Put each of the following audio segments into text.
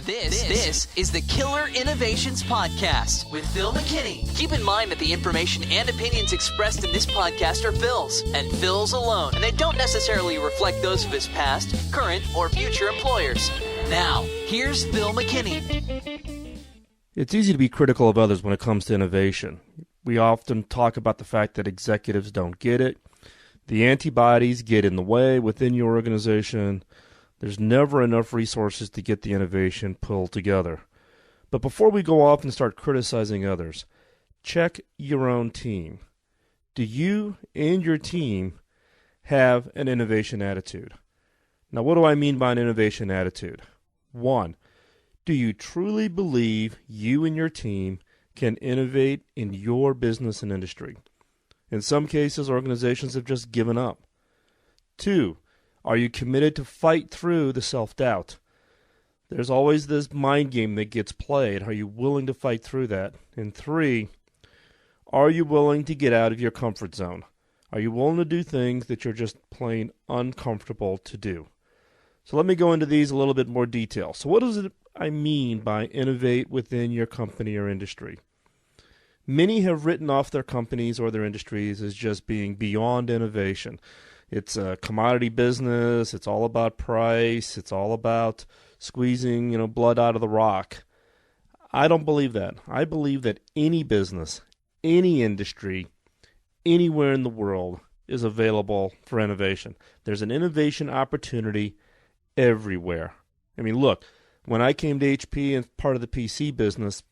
This is the Killer Innovations Podcast with Phil McKinney. Keep in mind that the information and opinions expressed in this podcast are Phil's, and Phil's alone, and they don't necessarily reflect those of his past, current, or future employers. Now, here's Phil McKinney. It's easy to be critical of others when it comes to innovation. We often talk about the fact that executives don't get it. The antibodies get in the way within your organization. There's never enough resources to get the innovation pulled together. But before we go off and start criticizing others, check your own team. Do you and your team have an innovation attitude? Now, what do I mean by an innovation attitude? 1, do you truly believe you and your team can innovate in your business and industry? In some cases, organizations have just given up. 2, are you committed to fight through the self-doubt? There's always this mind game that gets played. Are you willing to fight through that? And 3, are you willing to get out of your comfort zone? Are you willing to do things that you're just plain uncomfortable to do? So let me go into these a little bit more detail. So what does I mean by innovate within your company or industry? Many have written off their companies or their industries as just being beyond innovation. It's a commodity business. It's all about price. It's all about squeezing, blood out of the rock. I don't believe that. I believe that any business, any industry, anywhere in the world is available for innovation. There's an innovation opportunity everywhere. I mean, look, when I came to HP and part of the PC business,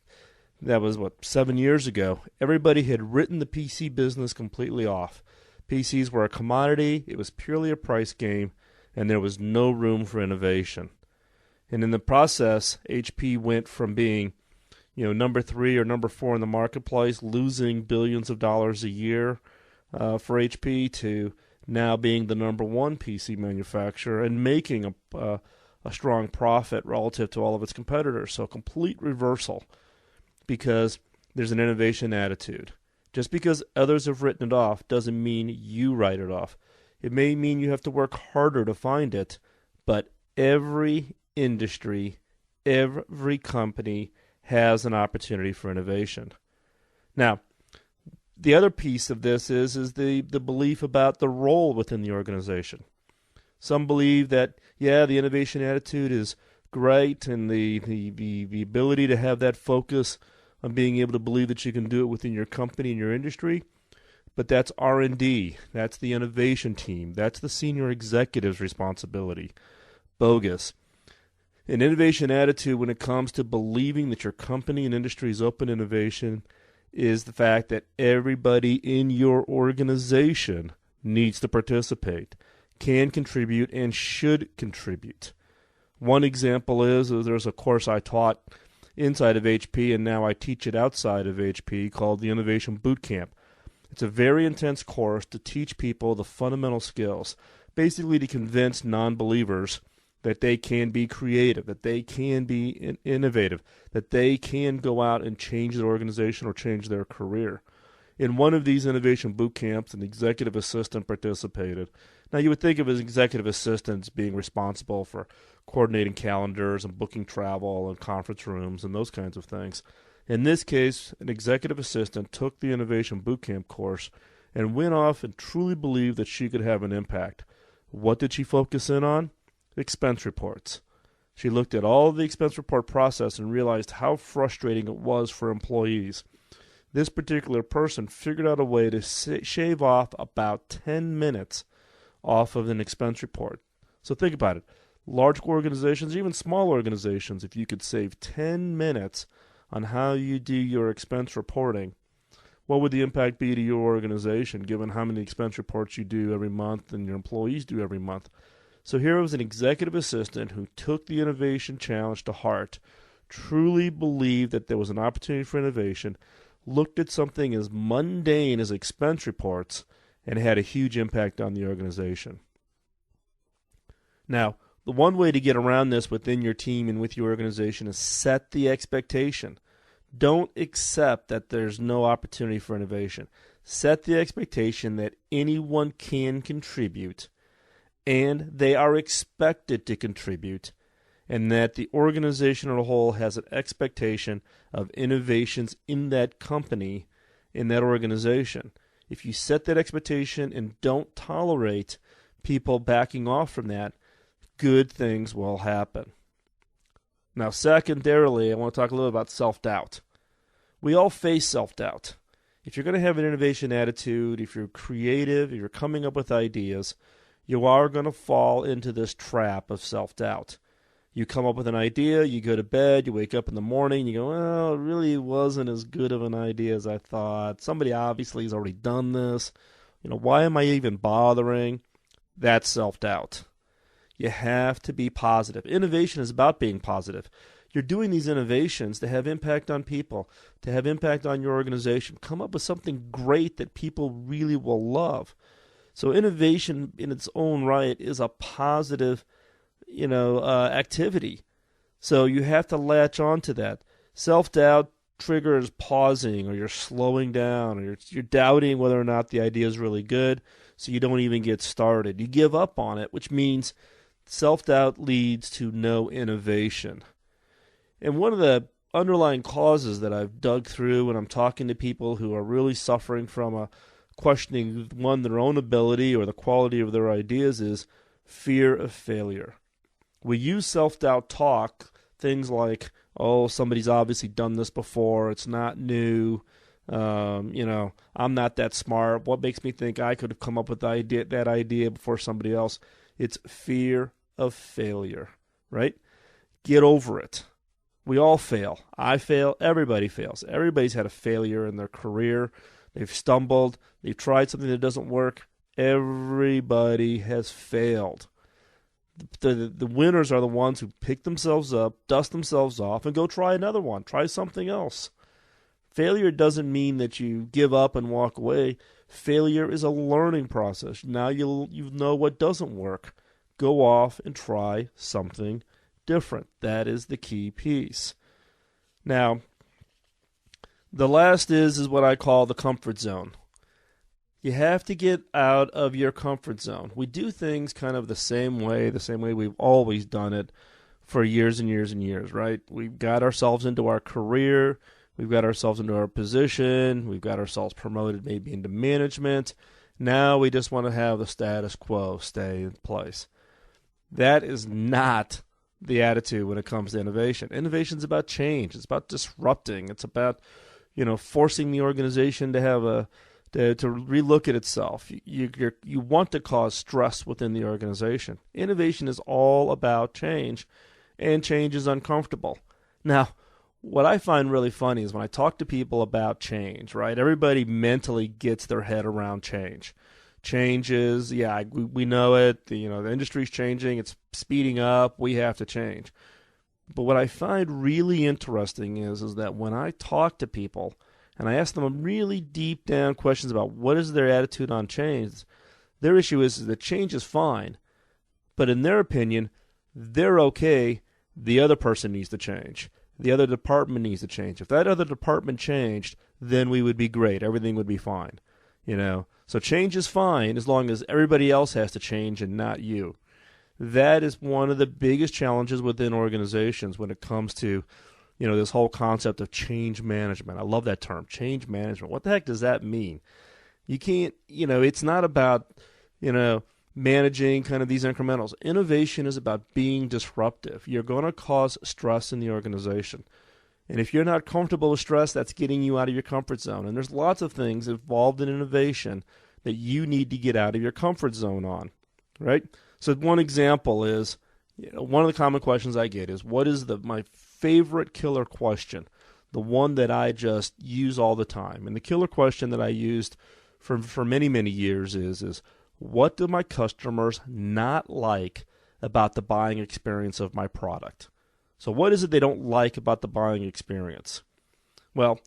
that was, 7 years ago, everybody had written the PC business completely off. PCs were a commodity, it was purely a price game, and there was no room for innovation. And in the process, HP went from being, number 3 or number 4 in the marketplace, losing billions of dollars a year for HP, to now being the number 1 PC manufacturer and making a strong profit relative to all of its competitors. So a complete reversal because there's an innovation attitude. Just because others have written it off doesn't mean you write it off. It may mean you have to work harder to find it, but every industry, every company has an opportunity for innovation. Now, the other piece of this is the belief about the role within the organization. Some believe that, the innovation attitude is great and the ability to have that focus on being able to believe that you can do it within your company and your industry, but that's R&D. That's the innovation team. That's the senior executive's responsibility. Bogus. An innovation attitude when it comes to believing that your company and industry is open to innovation is the fact that everybody in your organization needs to participate, can contribute, and should contribute. One example is there's a course I taught inside of HP, and now I teach it outside of HP, called the Innovation Bootcamp. It's a very intense course to teach people the fundamental skills, basically to convince non-believers that they can be creative, that they can be innovative, that they can go out and change their organization or change their career. In one of these innovation boot camps, an executive assistant participated. Now, you would think of as executive assistants being responsible for coordinating calendars and booking travel and conference rooms and those kinds of things. In this case, an executive assistant took the innovation boot camp course and went off and truly believed that she could have an impact. What did she focus in on? Expense reports. She looked at all of the expense report process and realized how frustrating it was for employees. This particular person figured out a way to shave off about 10 minutes off of an expense report. So think about it. Large organizations, even small organizations, if you could save 10 minutes on how you do your expense reporting, what would the impact be to your organization given how many expense reports you do every month and your employees do every month? So here was an executive assistant who took the innovation challenge to heart, truly believed that there was an opportunity for innovation, looked at something as mundane as expense reports, and had a huge impact on the organization. Now, the one way to get around this within your team and with your organization is set the expectation. Don't accept that there's no opportunity for innovation. Set the expectation that anyone can contribute, and they are expected to contribute, and that the organization as a whole has an expectation of innovations in that company, in that organization. If you set that expectation and don't tolerate people backing off from that, good things will happen. Now, secondarily, I want to talk a little about self-doubt. We all face self-doubt. If you're going to have an innovation attitude, if you're creative, if you're coming up with ideas, you are going to fall into this trap of self-doubt. You come up with an idea, you go to bed, you wake up in the morning, you go, well, it really wasn't as good of an idea as I thought. Somebody obviously has already done this. Why am I even bothering? That's self-doubt. You have to be positive. Innovation is about being positive. You're doing these innovations to have impact on people, to have impact on your organization. Come up with something great that people really will love. So innovation in its own right is a positive, activity. So you have to latch on to that. Self-doubt triggers pausing, or you're slowing down, or you're doubting whether or not the idea is really good, so you don't even get started. You give up on it, which means self-doubt leads to no innovation. And one of the underlying causes that I've dug through when I'm talking to people who are really suffering from questioning, their own ability or the quality of their ideas is fear of failure. We use self-doubt talk, things like, oh, somebody's obviously done this before, it's not new, I'm not that smart, what makes me think I could have come up with that idea before somebody else? It's fear of failure, right? Get over it. We all fail. I fail. Everybody fails. Everybody's had a failure in their career. They've stumbled. They've tried something that doesn't work. Everybody has failed. The winners are the ones who pick themselves up, dust themselves off, and go try another one. Try something else. Failure doesn't mean that you give up and walk away. Failure is a learning process. Now you know what doesn't work. Go off and try something different. That is the key piece. Now, the last is what I call the comfort zone. You have to get out of your comfort zone. We do things kind of the same way we've always done it for years and years and years, right? We've got ourselves into our career. We've got ourselves into our position. We've got ourselves promoted maybe into management. Now we just want to have the status quo stay in place. That is not the attitude when it comes to innovation. Innovation is about change. It's about disrupting. It's about, forcing the organization to have to relook at itself. You want to cause stress within the organization. Innovation is all about change, and change is uncomfortable. Now, what I find really funny is when I talk to people about change, right? Everybody mentally gets their head around change. Change is, we know it. The industry's changing. It's speeding up. We have to change. But what I find really interesting is that when I talk to people and I ask them really deep down questions about what is their attitude on change, their issue is that change is fine. But in their opinion, they're okay. The other person needs to change. The other department needs to change. If that other department changed, then we would be great. Everything would be fine. So change is fine as long as everybody else has to change and not you. That is one of the biggest challenges within organizations when it comes to, this whole concept of change management. I love that term, change management. What the heck does that mean? You can't, it's not about, managing kind of these incrementals. Innovation is about being disruptive. You're going to cause stress in the organization. And if you're not comfortable with stress, that's getting you out of your comfort zone. And there's lots of things involved in innovation that you need to get out of your comfort zone on, right? So one example is, one of the common questions I get is, what is my favorite killer question? The one that I just use all the time. And the killer question that I used for many, many years is what do my customers not like about the buying experience of my product? So what is it they don't like about the buying experience? Well,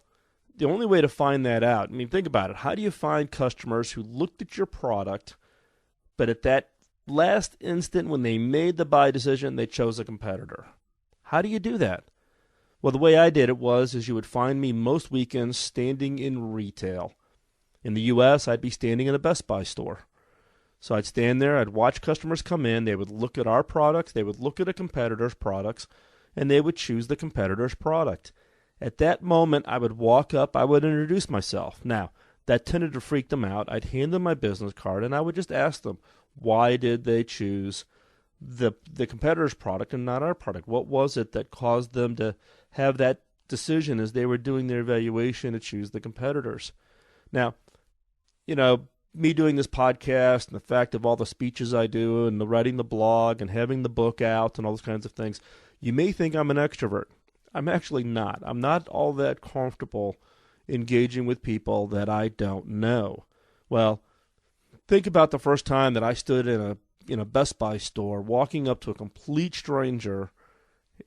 the only way to find that out, think about it. How do you find customers who looked at your product, but at that last instant when they made the buy decision, they chose a competitor? How do you do that? Well, the way I did it is you would find me most weekends standing in retail. In the U.S., I'd be standing in a Best Buy store. So I'd stand there, I'd watch customers come in, they would look at our products, they would look at a competitor's products, and they would choose the competitor's product. At that moment, I would walk up, I would introduce myself. Now, that tended to freak them out. I'd hand them my business card, and I would just ask them, why did they choose the competitor's product and not our product? What was it that caused them to have that decision as they were doing their evaluation to choose the competitors? Now, me doing this podcast and the fact of all the speeches I do and the writing the blog and having the book out and all those kinds of things, you may think I'm an extrovert. I'm actually not. I'm not all that comfortable engaging with people that I don't know. Well, think about the first time that I stood in a Best Buy store, walking up to a complete stranger,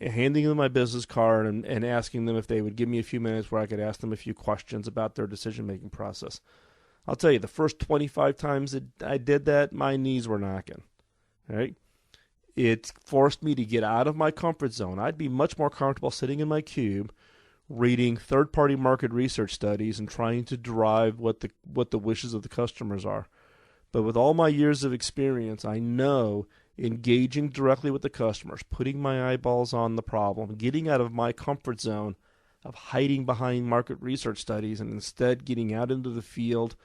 handing them my business card and asking them if they would give me a few minutes where I could ask them a few questions about their decision-making process. I'll tell you, the first 25 times that I did that, my knees were knocking. Right? It forced me to get out of my comfort zone. I'd be much more comfortable sitting in my cube, reading third-party market research studies and trying to derive what the wishes of the customers are. But with all my years of experience, I know engaging directly with the customers, putting my eyeballs on the problem, getting out of my comfort zone of hiding behind market research studies and instead getting out into the field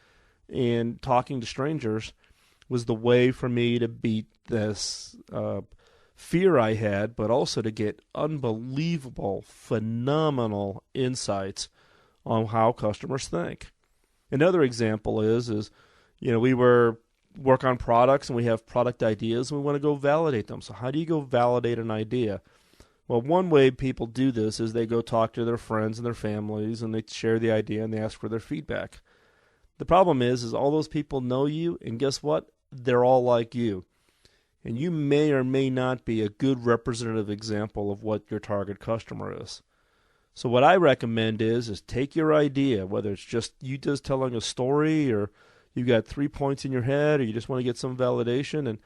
and talking to strangers was the way for me to beat this fear I had, but also to get unbelievable, phenomenal insights on how customers think. Another example is we work on products and we have product ideas and we want to go validate them. So how do you go validate an idea? Well, one way people do this is they go talk to their friends and their families and they share the idea and they ask for their feedback. The problem is all those people know you, and guess what? They're all like you. And you may or may not be a good representative example of what your target customer is. So what I recommend is take your idea, whether it's just you just telling a story or you've got 3 points in your head or you just want to get some validation, and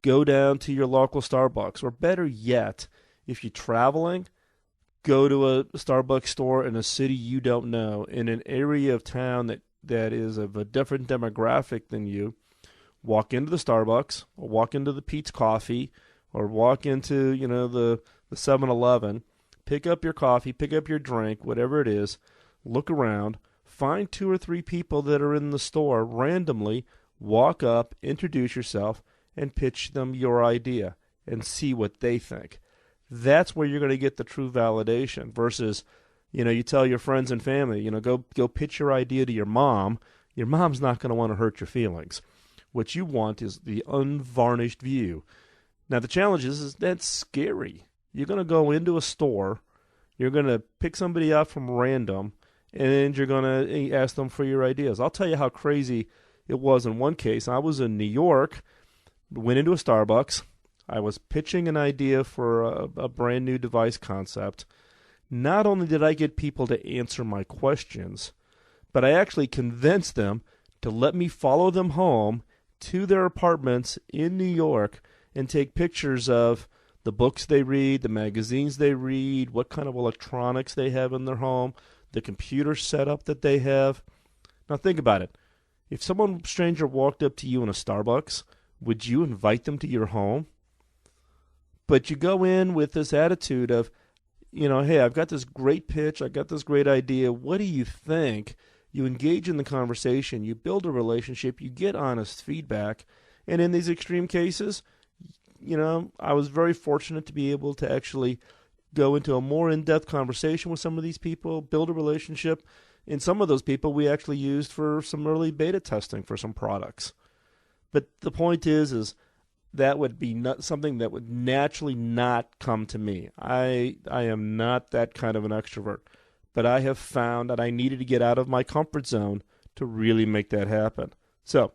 go down to your local Starbucks. Or better yet, if you're traveling, go to a Starbucks store in a city you don't know, in an area of town that is of a different demographic than you. Walk into the Starbucks, or walk into the Pete's Coffee, or walk into the 7-Eleven, pick up your coffee, pick up your drink, whatever it is, look around, find 2 or 3 people that are in the store randomly, walk up, introduce yourself, and pitch them your idea and see what they think. That's where you're going to get the true validation versus, you tell your friends and family, go pitch your idea to your mom. Your mom's not going to want to hurt your feelings. What you want is the unvarnished view. Now, the challenge is that's scary. You're going to go into a store, you're going to pick somebody up from random, and you're going to ask them for your ideas. I'll tell you how crazy it was in one case. I was in New York, went into a Starbucks. I was pitching an idea for a brand new device concept. Not only did I get people to answer my questions, but I actually convinced them to let me follow them home to their apartments in New York and take pictures of the books they read, the magazines they read, what kind of electronics they have in their home, the computer setup that they have. Now think about it. If someone stranger walked up to you in a Starbucks, would you invite them to your home? But you go in with this attitude of, hey, I've got this great pitch, I've got this great idea, what do you think? You engage in the conversation, you build a relationship, you get honest feedback, and in these extreme cases, I was very fortunate to be able to actually go into a more in-depth conversation with some of these people, build a relationship, and some of those people we actually used for some early beta testing for some products. But the point is that would be not something that would naturally not come to me. I am not that kind of an extrovert. But I have found that I needed to get out of my comfort zone to really make that happen. So,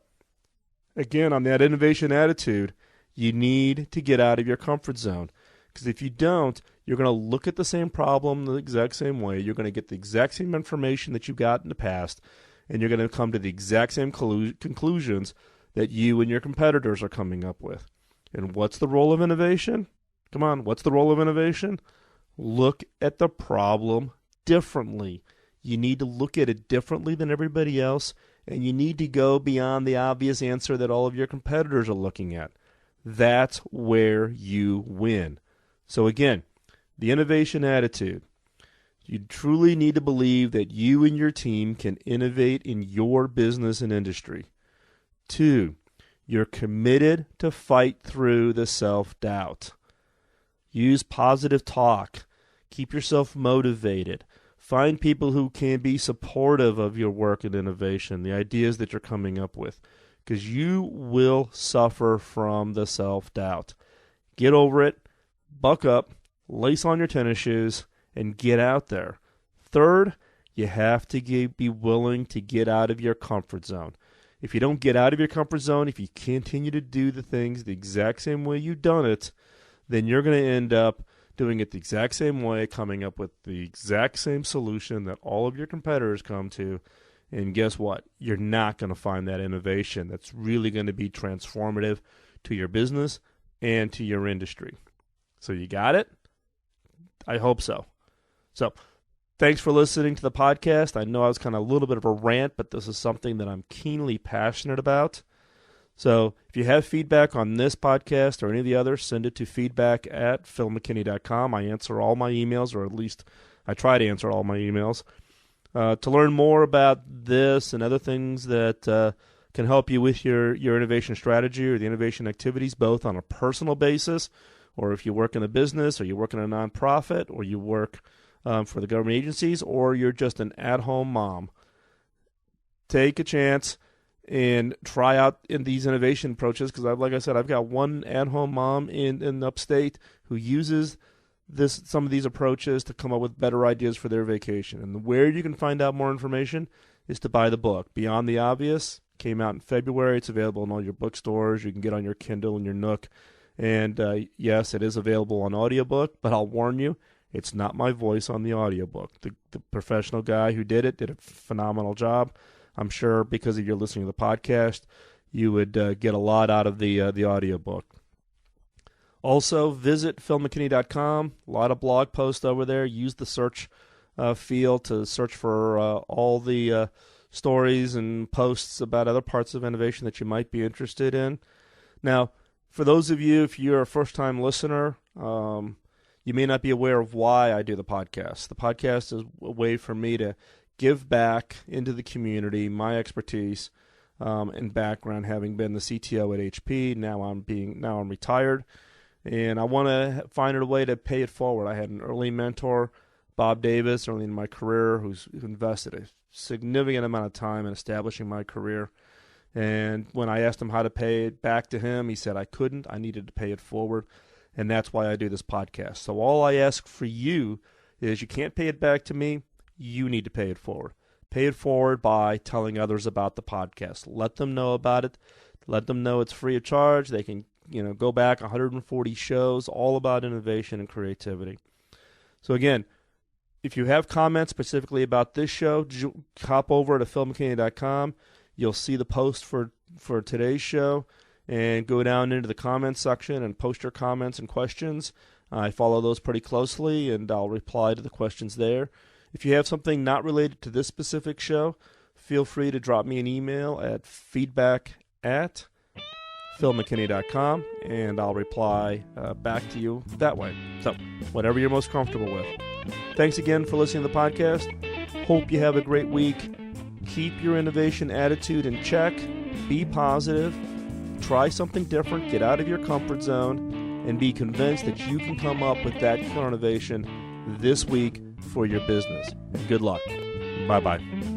again, on that innovation attitude, you need to get out of your comfort zone. Because if you don't, you're going to look at the same problem the exact same way. You're going to get the exact same information that you got in the past, and you're going to come to the exact same conclusions that you and your competitors are coming up with. And what's the role of innovation? Come on, what's the role of innovation? Look at the problem differently. You need to look at it differently than everybody else and you need to go beyond the obvious answer that all of your competitors are looking at. That's where you win. So again, the innovation attitude. You truly need to believe that you and your team can innovate in your business and industry. 2, you're committed to fight through the self-doubt. Use positive talk. Keep yourself motivated. Find people who can be supportive of your work and innovation, the ideas that you're coming up with, because you will suffer from the self-doubt. Get over it, buck up, lace on your tennis shoes, and get out there. 3rd, you have to be willing to get out of your comfort zone. If you don't get out of your comfort zone, if you continue to do the things the exact same way you've done it, then you're going to end up doing it the exact same way, coming up with the exact same solution that all of your competitors come to. And guess what? You're not going to find that innovation that's really going to be transformative to your business and to your industry. So you got it? I hope so. So thanks for listening to the podcast. I know I was kind of a little bit of a rant, but this is something that I'm keenly passionate about. So if you have feedback on this podcast or any of the others, send it to feedback@philmckinney.com. I answer all my emails, or at least I try to answer all my emails. To learn more about this and other things that can help you with your innovation strategy or the innovation activities, both on a personal basis, or if you work in a business, or you work in a nonprofit, or you work for the government agencies, or you're just an at-home mom, take a chance and try out in these innovation approaches, because like I said, I've got one at-home mom in upstate who uses some of these approaches to come up with better ideas for their vacation. And where you can find out more information is to buy the book. Beyond the Obvious came out in February. It's available in all your bookstores. You can get on your Kindle and your Nook. And yes, it is available on audiobook, but I'll warn you, it's not my voice on the audiobook. The professional guy who did it did a phenomenal job. I'm sure because of your listening to the podcast, you would get a lot out of the audiobook. Also, visit philmckinney.com. A lot of blog posts over there. Use the search field to search for all the stories and posts about other parts of innovation that you might be interested in. Now, for those of you, if you're a first-time listener, you may not be aware of why I do the podcast. The podcast is a way for me to give back into the community my expertise and background, having been the CTO at HP. Now I'm retired, and I want to find a way to pay it forward. I had an early mentor, Bob Davis, early in my career, who invested a significant amount of time in establishing my career. And when I asked him how to pay it back to him, he said I couldn't. I needed to pay it forward, and that's why I do this podcast. So all I ask for you is, you can't pay it back to me. You need to pay it forward. Pay it forward by telling others about the podcast. Let them know about it. Let them know it's free of charge. They can, go back 140 shows all about innovation and creativity. So again, if you have comments specifically about this show, hop over to philmckinney.com. You'll see the post for today's show, and go down into the comments section and post your comments and questions. I follow those pretty closely, and I'll reply to the questions there. If you have something not related to this specific show, feel free to drop me an email at feedback@philmckinney.com, and I'll reply back to you that way. So, whatever you're most comfortable with. Thanks again for listening to the podcast. Hope you have a great week. Keep your innovation attitude in check. Be positive. Try something different. Get out of your comfort zone, and be convinced that you can come up with that killer innovation this week for your business. Good luck. Bye-bye.